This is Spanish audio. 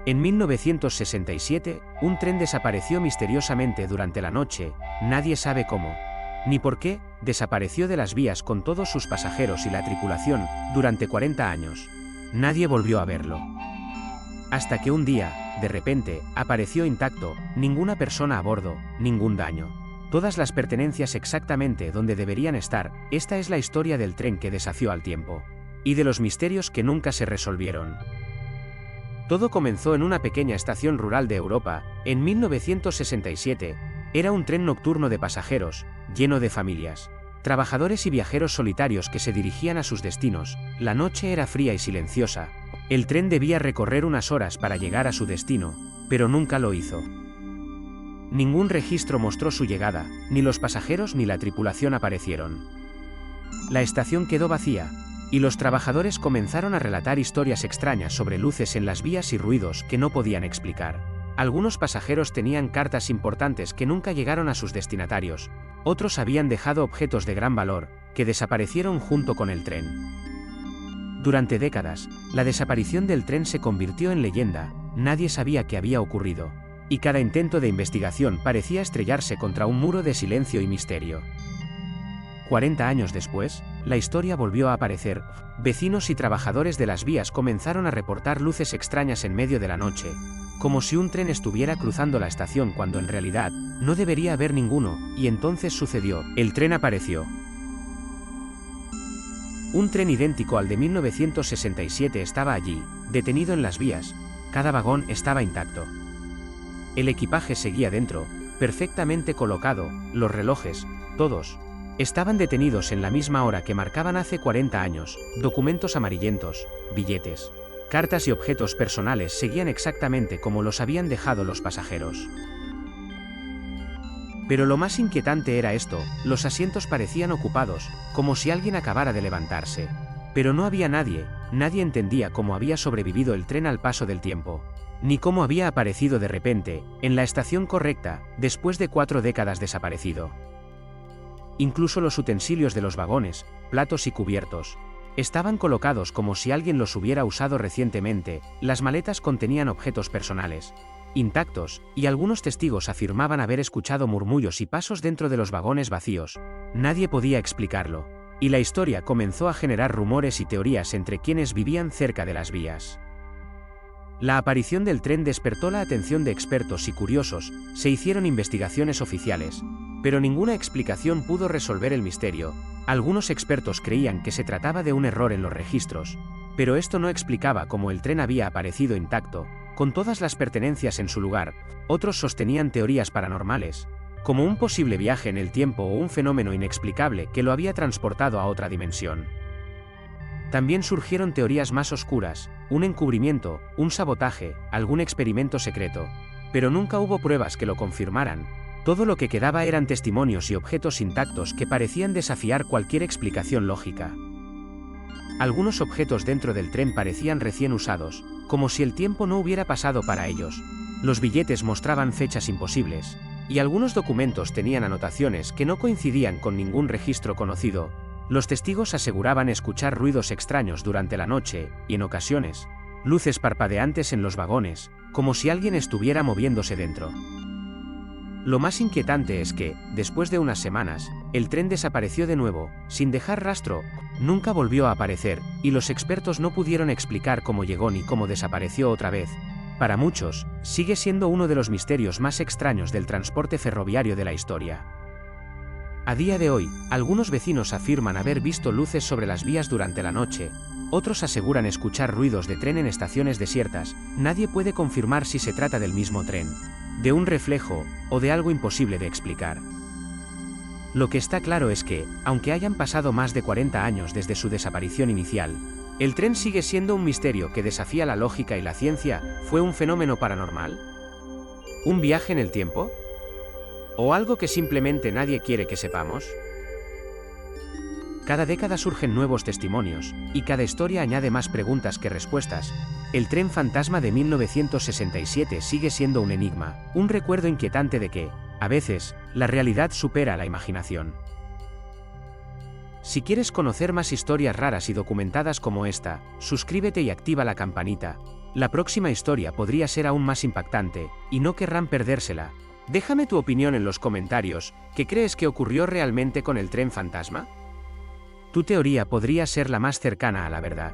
En 1967, un tren desapareció misteriosamente durante la noche, nadie sabe cómo, ni por qué, desapareció de las vías con todos sus pasajeros y la tripulación, durante 40 años. Nadie volvió a verlo. Hasta que un día, de repente, apareció intacto, ninguna persona a bordo, ningún daño. Todas las pertenencias exactamente donde deberían estar. Esta es la historia del tren que desafió al tiempo. Y de los misterios que nunca se resolvieron. Todo comenzó en una pequeña estación rural de Europa, en 1967. Era un tren nocturno de pasajeros, lleno de familias, trabajadores y viajeros solitarios que se dirigían a sus destinos. La noche era fría y silenciosa. El tren debía recorrer unas horas para llegar a su destino, pero nunca lo hizo. Ningún registro mostró su llegada, ni los pasajeros ni la tripulación aparecieron. La estación quedó vacía, y los trabajadores comenzaron a relatar historias extrañas sobre luces en las vías y ruidos que no podían explicar. Algunos pasajeros tenían cartas importantes que nunca llegaron a sus destinatarios, otros habían dejado objetos de gran valor, que desaparecieron junto con el tren. Durante décadas, la desaparición del tren se convirtió en leyenda, nadie sabía qué había ocurrido, y cada intento de investigación parecía estrellarse contra un muro de silencio y misterio. 40 años después, la historia volvió a aparecer. Vecinos y trabajadores de las vías comenzaron a reportar luces extrañas en medio de la noche, como si un tren estuviera cruzando la estación cuando en realidad no debería haber ninguno, y entonces sucedió, el tren apareció. Un tren idéntico al de 1967 estaba allí, detenido en las vías, cada vagón estaba intacto. El equipaje seguía dentro, perfectamente colocado, los relojes, todos, estaban detenidos en la misma hora que marcaban hace 40 años, documentos amarillentos, billetes, cartas y objetos personales seguían exactamente como los habían dejado los pasajeros. Pero lo más inquietante era esto, los asientos parecían ocupados, como si alguien acabara de levantarse. Pero no había nadie, nadie entendía cómo había sobrevivido el tren al paso del tiempo, ni cómo había aparecido de repente, en la estación correcta, después de 4 décadas desaparecido. Incluso los utensilios de los vagones, platos y cubiertos, estaban colocados como si alguien los hubiera usado recientemente. Las maletas contenían objetos personales, intactos, y algunos testigos afirmaban haber escuchado murmullos y pasos dentro de los vagones vacíos. Nadie podía explicarlo, y la historia comenzó a generar rumores y teorías entre quienes vivían cerca de las vías. La aparición del tren despertó la atención de expertos y curiosos, se hicieron investigaciones oficiales, pero ninguna explicación pudo resolver el misterio. Algunos expertos creían que se trataba de un error en los registros, pero esto no explicaba cómo el tren había aparecido intacto, con todas las pertenencias en su lugar. Otros sostenían teorías paranormales, como un posible viaje en el tiempo o un fenómeno inexplicable que lo había transportado a otra dimensión. También surgieron teorías más oscuras, un encubrimiento, un sabotaje, algún experimento secreto, pero nunca hubo pruebas que lo confirmaran. Todo lo que quedaba eran testimonios y objetos intactos que parecían desafiar cualquier explicación lógica. Algunos objetos dentro del tren parecían recién usados, como si el tiempo no hubiera pasado para ellos. Los billetes mostraban fechas imposibles, y algunos documentos tenían anotaciones que no coincidían con ningún registro conocido. Los testigos aseguraban escuchar ruidos extraños durante la noche, y en ocasiones, luces parpadeantes en los vagones, como si alguien estuviera moviéndose dentro. Lo más inquietante es que, después de unas semanas, el tren desapareció de nuevo, sin dejar rastro, nunca volvió a aparecer, y los expertos no pudieron explicar cómo llegó ni cómo desapareció otra vez. Para muchos, sigue siendo uno de los misterios más extraños del transporte ferroviario de la historia. A día de hoy, algunos vecinos afirman haber visto luces sobre las vías durante la noche, otros aseguran escuchar ruidos de tren en estaciones desiertas. Nadie puede confirmar si se trata del mismo tren, de un reflejo, o de algo imposible de explicar. Lo que está claro es que, aunque hayan pasado más de 40 años desde su desaparición inicial, el tren sigue siendo un misterio que desafía la lógica y la ciencia. ¿Fue un fenómeno paranormal? ¿Un viaje en el tiempo? ¿O algo que simplemente nadie quiere que sepamos? Cada década surgen nuevos testimonios, y cada historia añade más preguntas que respuestas. El tren fantasma de 1967 sigue siendo un enigma, un recuerdo inquietante de que, a veces, la realidad supera la imaginación. Si quieres conocer más historias raras y documentadas como esta, suscríbete y activa la campanita. La próxima historia podría ser aún más impactante, y no querrán perdérsela. Déjame tu opinión en los comentarios. ¿Qué crees que ocurrió realmente con el tren fantasma? Tu teoría podría ser la más cercana a la verdad.